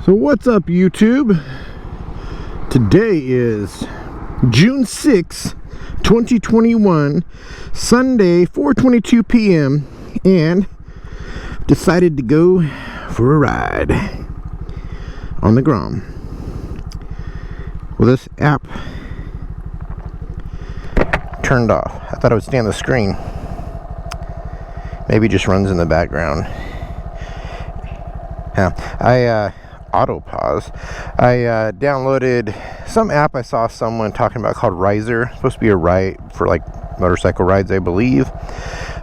So what's up, YouTube? Today is June 6, 2021, Sunday, 4:22 p.m. and decided to go for a ride on the Grom. Well, this app turned off. I thought it would stay on the screen. Maybe it just runs in the background. Yeah, auto pause. I downloaded some app I saw someone talking about called Riser. It's supposed to be a ride for like motorcycle rides, I believe.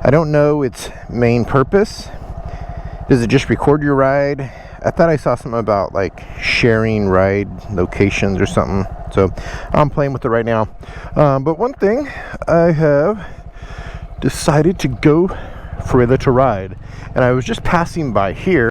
I don't know its main purpose. Does it just record your ride? I thought I saw something about like sharing ride locations or something. So I'm playing with it right now. But one thing, I have decided to go further to ride. And I was just passing by here.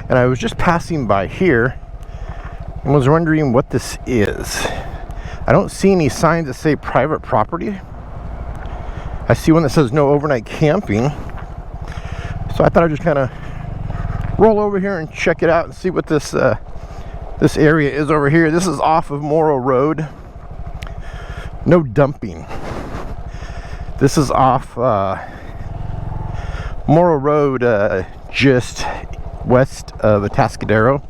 And I was just passing by here and was wondering what this is. I don't see any signs that say private property. I see one that says no overnight camping. So I thought I'd just kind of roll over here and check it out and see what this this area is over here. This is off of Moto Road. No dumping. This is off Moto Road, just west of Atascadero.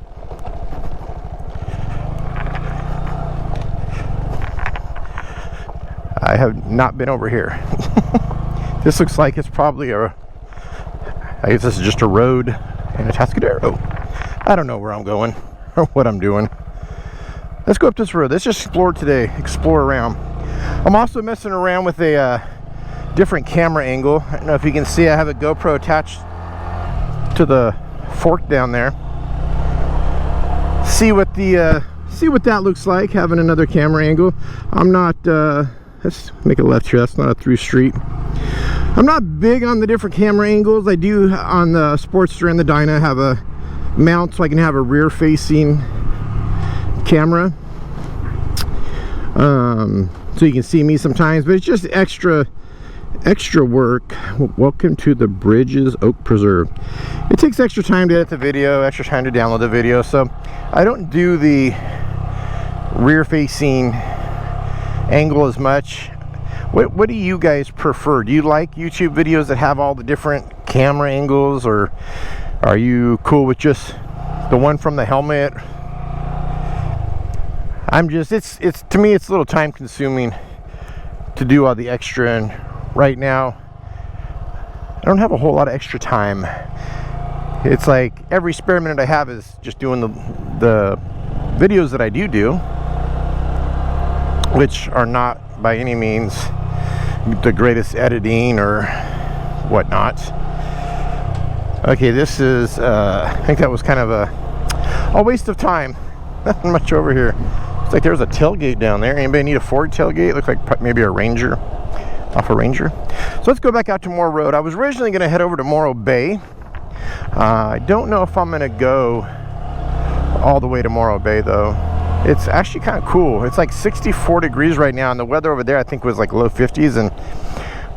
I have not been over here. This looks like it's probably I guess this is just a road in Atascadero. I don't know where I'm going or what I'm doing. Let's go up this road. Let's just explore today, explore around. I'm also messing around with a different camera angle. I don't know if you can see, I have a GoPro attached to the fork down there. See what that looks like, having another camera angle. I'm not let's make a left here. That's not a through street. I'm not big on the different camera angles. I do on the Sportster and the Dyna have a mount so I can have a rear facing camera, so you can see me sometimes, but it's just extra work. Welcome to the Bridges Oak Preserve. It takes extra time to edit the video, extra time to download the video, so I don't do the rear facing angle as much. What do you guys prefer? Do you like YouTube videos that have all the different camera angles, or are you cool with just the one from the helmet? It's to me, it's a little time consuming to do all the extra, and right now I don't have a whole lot of extra time. It's like every spare minute I have is just doing the videos that I do, which are not by any means the greatest editing or whatnot. Okay, this is I think that was kind of a waste of time. Nothing much over here. Looks like there's a tailgate down there. Anybody need a Ford tailgate? Looks like maybe a Ranger, off a Ranger. So let's go back out to Moore Road. I was originally going to head over to Morro Bay. I don't know if I'm going to go all the way to Morro Bay though. It's actually kind of cool. It's like 64 degrees right now, and the weather over there I think was like low 50s, and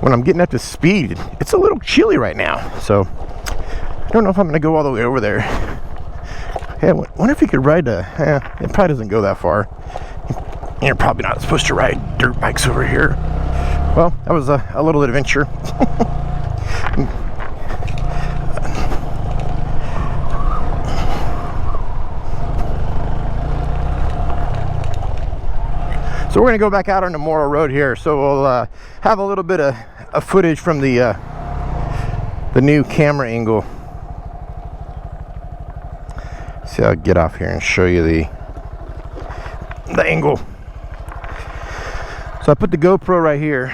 when I'm getting up to speed, it's a little chilly right now. So I don't know if I'm going to go all the way over there. Hey, I wonder if you could ride it probably doesn't go that far. You're probably not supposed to ride dirt bikes over here. Well, that was a little adventure. So we're going to go back out on the Morro Road here. So we'll have a little bit of footage from the new camera angle. See, I'll get off here and show you the angle. So I put the GoPro right here.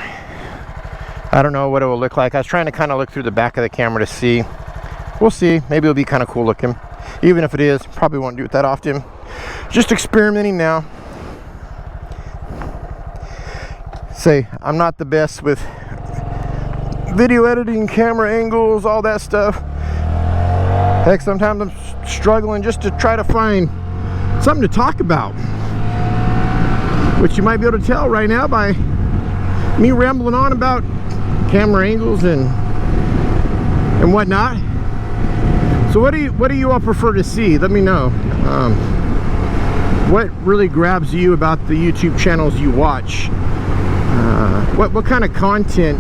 I don't know what it will look like. I was trying to kind of look through the back of the camera to see. We'll see. Maybe it'll be kind of cool looking. Even if it is, probably won't do it that often. Just experimenting now. Say, I'm not the best with video editing, camera angles, all that stuff. Heck, sometimes I'm struggling just to try to find something to talk about, which you might be able to tell right now by me rambling on about camera angles and whatnot. So what do you all prefer to see? Let me know. What really grabs you about the YouTube channels you watch? What kind of content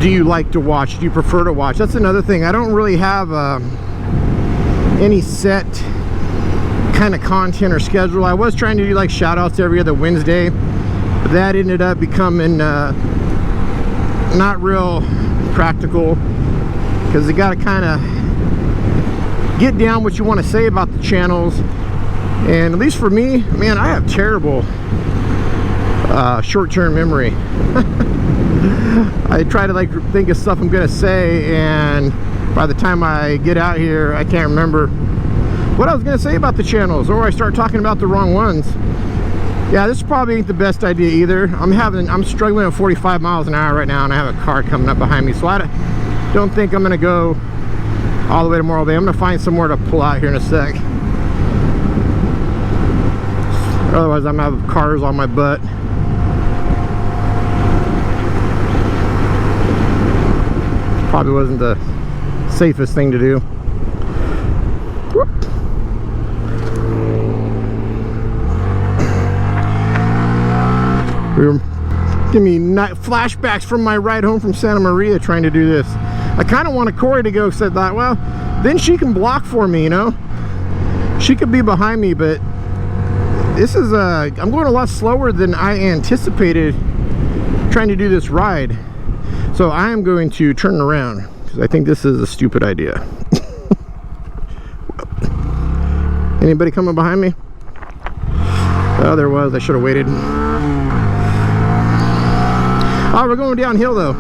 do you like to watch? Do you prefer to watch? That's another thing. I don't really have any set kind of content or schedule. I was trying to do like shout outs every other Wednesday, but that ended up becoming not real practical, because you got to kind of get down what you want to say about the channels. And at least for me, man, I have terrible short-term memory. I try to like think of stuff I'm gonna say, and by the time I get out here, I can't remember what I was gonna say about the channels, or I start talking about the wrong ones. Yeah, this probably ain't the best idea either. I'm struggling at 45 miles an hour right now, and I have a car coming up behind me, so I don't think I'm gonna go all the way to Morro Bay. I'm gonna find somewhere to pull out here in a sec. Otherwise, I'm gonna have cars on my butt. Probably wasn't the safest thing to do. Whoop. Give me flashbacks from my ride home from Santa Maria trying to do this. I kind of wanted Corey to go, because I thought, well, then she can block for me, you know? She could be behind me, but this is I'm going a lot slower than I anticipated trying to do this ride. So I am going to turn around, because I think this is a stupid idea. Anybody coming behind me? Oh, there was. I should have waited. Oh, we're going downhill though.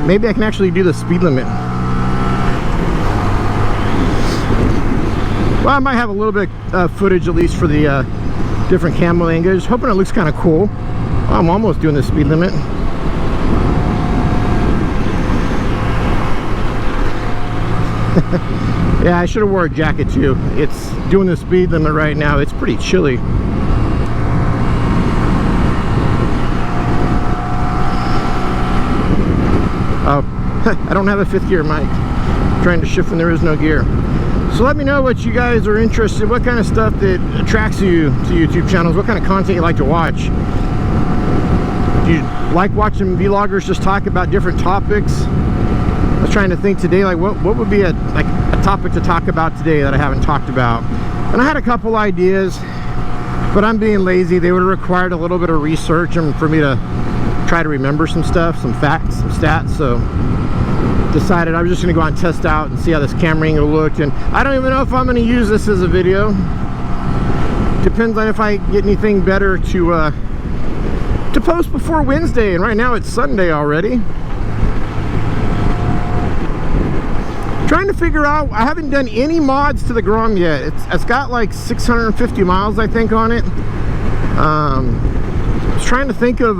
Maybe I can actually do the speed limit. Well, I might have a little bit of footage at least for the different camo angles. Hoping it looks kind of cool. Well, I'm almost doing the speed limit. Yeah, I should have wore a jacket too. It's doing the speed limit right now. It's pretty chilly. Oh, I don't have a 5th gear mic. I'm trying to shift when there is no gear. So let me know what you guys are interested in, what kind of stuff that attracts you to YouTube channels, what kind of content you like to watch. Do you like watching vloggers just talk about different topics? I was trying to think today, like what would be a topic to talk about today that I haven't talked about. And I had a couple ideas, but I'm being lazy. They would have required a little bit of research and for me to try to remember some stuff, some facts, some stats. So decided I was just going to go out and test out and see how this camera angle looked. And I don't even know if I'm going to use this as a video. Depends on if I get anything better to post before Wednesday. And right now it's Sunday already. Trying to figure out, I haven't done any mods to the Grom yet. It's got like 650 miles I think on it. I was trying to think of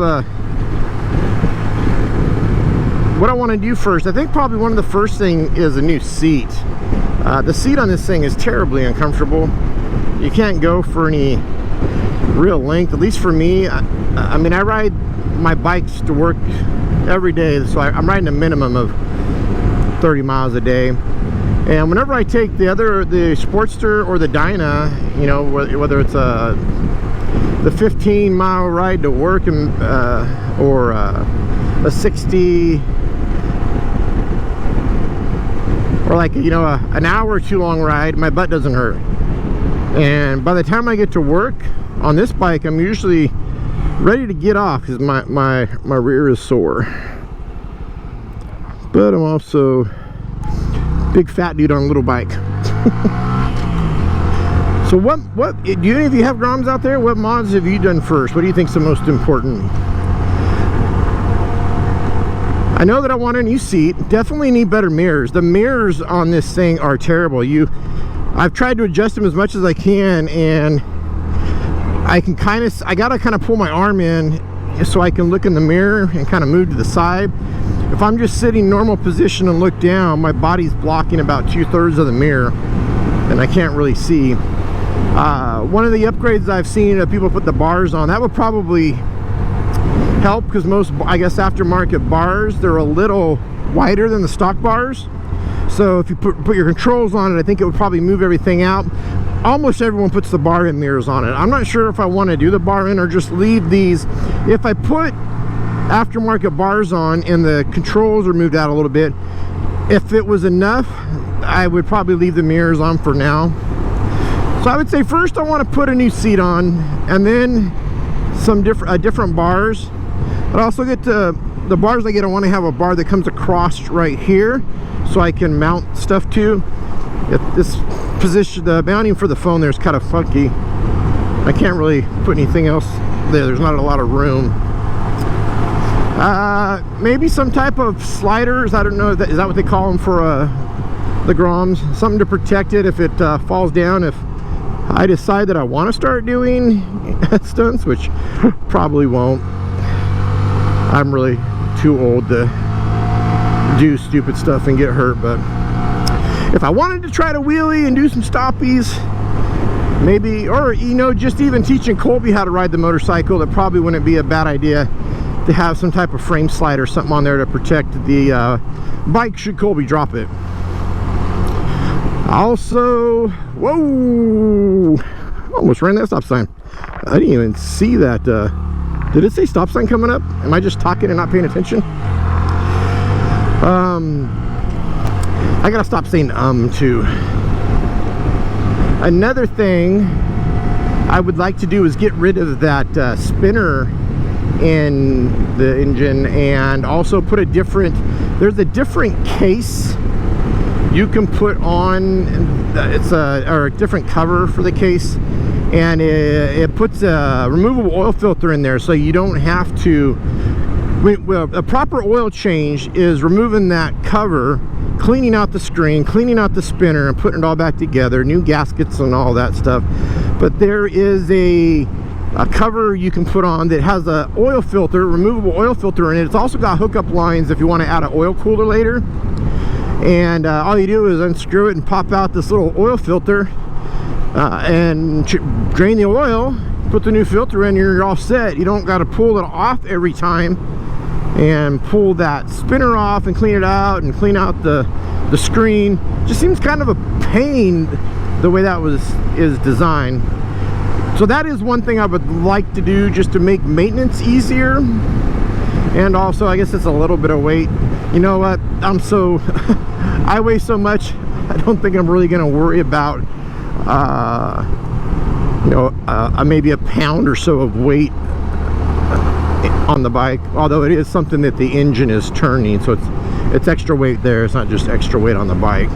what I want to do first. I think probably one of the first thing is a new seat. The seat on this thing is terribly uncomfortable. You can't go for any real length, at least for me. I mean, I ride my bikes to work every day, so I'm riding a minimum of 30 miles a day. And whenever I take the Sportster or the Dyna, you know, whether it's the 15-mile ride to work and or a 60, or like, you know, an hour or two long ride, my butt doesn't hurt. And by the time I get to work on this bike, I'm usually ready to get off because my rear is sore. But I'm also big fat dude on a little bike. So what do any of you have Groms out there? What mods have you done first? What do you think is the most important? I know that I want a new seat. Definitely need better mirrors. The mirrors on this thing are terrible. I've tried to adjust them as much as I can, and I gotta kind of pull my arm in so I can look in the mirror and kind of move to the side. if I'm just sitting normal position and look down, my body's blocking about 2/3 of the mirror and I can't really see. One of the upgrades I've seen people put the bars on, that would probably help, because most, I guess, aftermarket bars, they're a little wider than the stock bars. So if you put your controls on it, I think it would probably move everything out. Almost everyone puts the bar in mirrors on it. I'm not sure if I want to do the bar in or just leave these. If I put aftermarket bars on and the controls are moved out a little bit, if it was enough, I would probably leave the mirrors on for now. So I would say first I want to put a new seat on, and then some different bars. But also get the bars I get, I want to have a bar that comes across right here so I can mount stuff to. If this position, the mounting for the phone there is kind of funky. I can't really put anything else there. There's not a lot of room. Maybe some type of sliders. I don't know. Is that what they call them for the Groms? Something to protect it if it falls down. If I decide that I want to start doing stunts, which probably won't. I'm really too old to do stupid stuff and get hurt, but if I wanted to try to wheelie and do some stoppies, maybe, or you know, just even teaching Colby how to ride the motorcycle, that probably wouldn't be a bad idea to have some type of frame slide or something on there to protect the bike should Colby drop it. Also, whoa, almost ran that stop sign. I didn't even see that. Did it say stop sign coming up? Am I just talking and not paying attention? I gotta stop saying too. Another thing I would like to do is get rid of that spinner in the engine, and also put a different, there's a different case you can put on. It's a different cover for the case, and it puts a removable oil filter in there, so you don't have to. Well, a proper oil change is removing that cover, cleaning out the screen, cleaning out the spinner, and putting it all back together, new gaskets and all that stuff. But there is a cover you can put on that has a oil filter, removable oil filter in it. It's also got hookup lines if you want to add an oil cooler later. And all you do is unscrew it and pop out this little oil filter, and drain the oil, put the new filter in, you're all set. You don't got to pull it off every time and pull that spinner off and clean it out and clean out the screen. Just seems kind of a pain the way that is designed. So that is one thing I would like to do, just to make maintenance easier. And also, I guess it's a little bit of weight. You know what, I'm so I weigh so much, I don't think I'm really gonna worry about you know, maybe a pound or so of weight on the bike, although it is something that the engine is turning, so it's extra weight there. It's not just extra weight on the bike.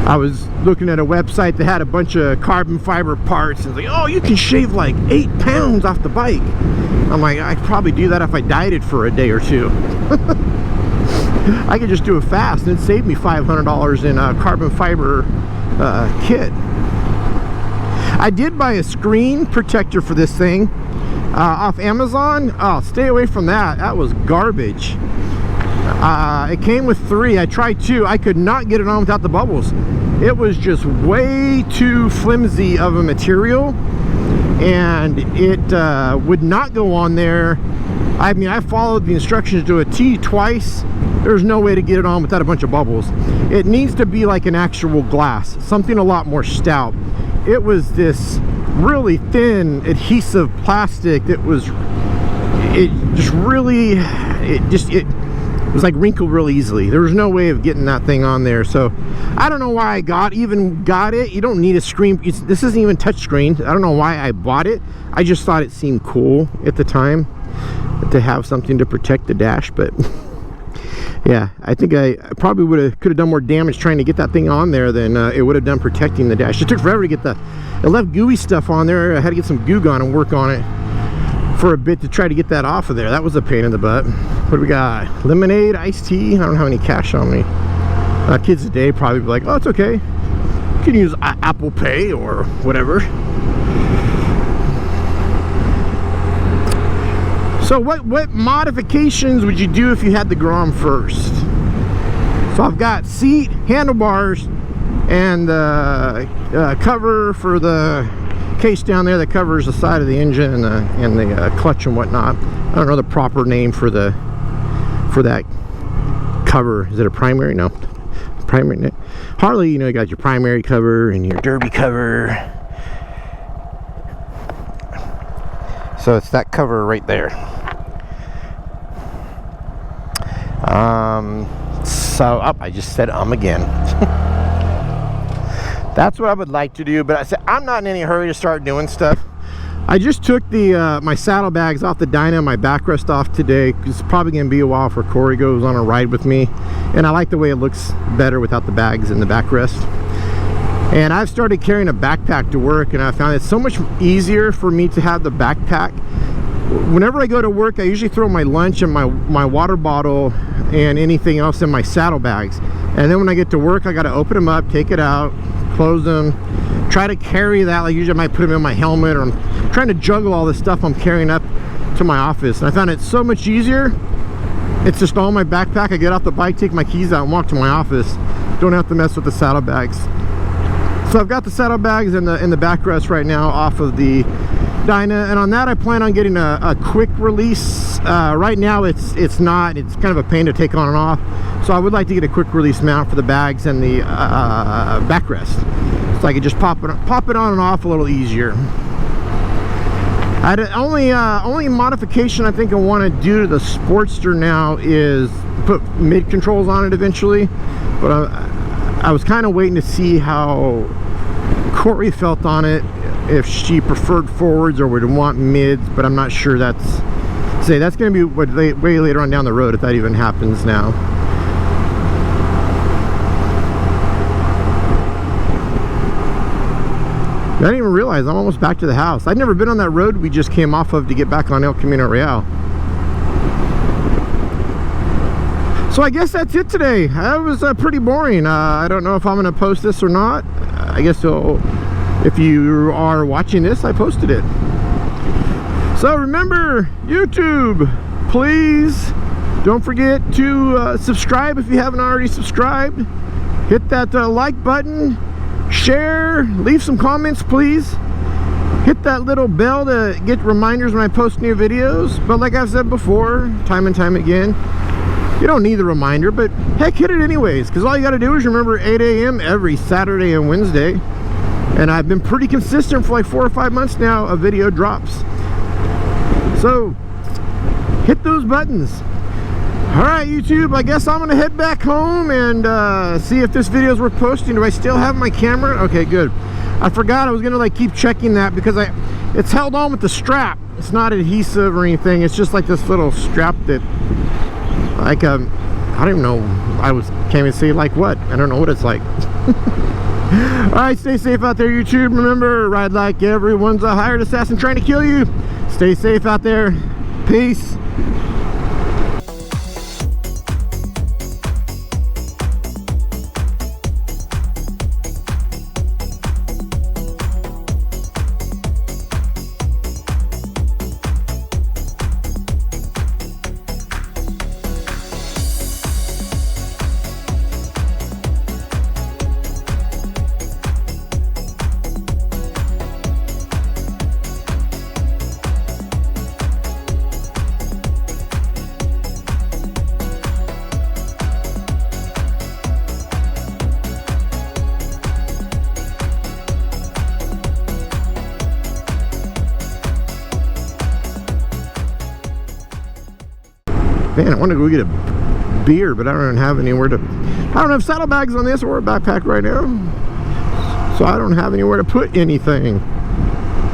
I was looking at a website that had a bunch of carbon fiber parts, and it's like, oh, you can shave like 8 pounds off the bike. I'm like, I could probably do that if I dieted for a day or two. I could just do it fast, and it saved me $500 in a carbon fiber kit. I did buy a screen protector for this thing off Amazon. Oh, stay away from that. That was garbage. It came with 3. I tried 2. I could not get it on without the bubbles. It was just way too flimsy of a material, and it would not go on there. I mean, I followed the instructions to a T twice. There's no way to get it on without a bunch of bubbles. It needs to be like an actual glass, something a lot more stout. It was this really thin adhesive plastic that was, it was like wrinkled really easily. There was no way of getting that thing on there. So I don't know why I even got it. You don't need a screen. This isn't even touch screen. I don't know why I bought it. I just thought it seemed cool at the time to have something to protect the dash. But yeah, I think I probably could have done more damage trying to get that thing on there than it would have done protecting the dash. It took forever to get it left gooey stuff on there. I had to get some goo gun and work on it for a bit to try to get that off of there. That was a pain in the butt. What do we got? Lemonade, iced tea. I don't have any cash on me. Kids today probably be like, oh, it's okay. You can use Apple Pay or whatever. So what modifications would you do if you had the Grom first? So I've got seat, handlebars, and cover for the case down there that covers the side of the engine and the clutch and whatnot. I don't know the proper name for that cover. Is it a primary? No, primary. Harley, you know, you got your primary cover and your derby cover. So it's that cover right there. So I just said again. That's what I would like to do, but I said I'm not in any hurry to start doing stuff. I just took the my saddlebags off the dyno, my backrest off today. It's probably going to be a while before Corey goes on a ride with me, and I like the way it looks better without the bags and the backrest. And I've started carrying a backpack to work, and I found it so much easier for me to have the backpack. Whenever I go to work, I usually throw my lunch and my water bottle and anything else in my saddlebags, and then when I get to work, I got to open them up, take it out, close them, try to carry that. Like usually I might put them in my helmet, or I'm trying to juggle all this stuff I'm carrying up to my office, and I found it so much easier. It's just all in my backpack. I get off the bike, take my keys out, and walk to my office. Don't have to mess with the saddlebags. So I've got the saddlebags and the backrest right now off of the Dyna, and on that I plan on getting a quick release. Right now it's kind of a pain to take on and off, so I would like to get a quick release mount for the bags and the backrest, so I could just pop it on and off a little easier. Only modification I think I want to do to the Sportster now is put mid controls on it eventually, but I was kind of waiting to see how Corey felt on it, if she preferred forwards or would want mids, but I'm not sure. That's going to be way later on down the road, if that even happens now. I didn't even realize I'm almost back to the house. I'd never been on that road we just came off of to get back on El Camino Real. So I guess that's it today. That was pretty boring. I don't know if I'm going to post this or not. I guess if you are watching this, I posted it. So remember, YouTube, please don't forget to subscribe if you haven't already subscribed. Hit that like button, share, leave some comments, please. Hit that little bell to get reminders when I post new videos. But like I've said before, time and time again, you don't need the reminder, but heck, hit it anyways, because all you got to do is remember 8 a.m. every Saturday and Wednesday. And I've been pretty consistent for like 4 or 5 months now. A video drops. So hit those buttons. All right, YouTube, I guess I'm gonna head back home and see if this video is worth posting. Do I still have my camera? Okay, good. I forgot I was gonna like keep checking that because it's held on with the strap. It's not adhesive or anything. It's just like this little strap that, like I don't even know. Can't even say like what. I don't know what it's like. Alright, stay safe out there, YouTube. Remember, ride like everyone's a hired assassin trying to kill you. Stay safe out there. Peace. Man, I want to go get a beer, but I don't have anywhere to. I don't have saddlebags on this or a backpack right now, so I don't have anywhere to put anything.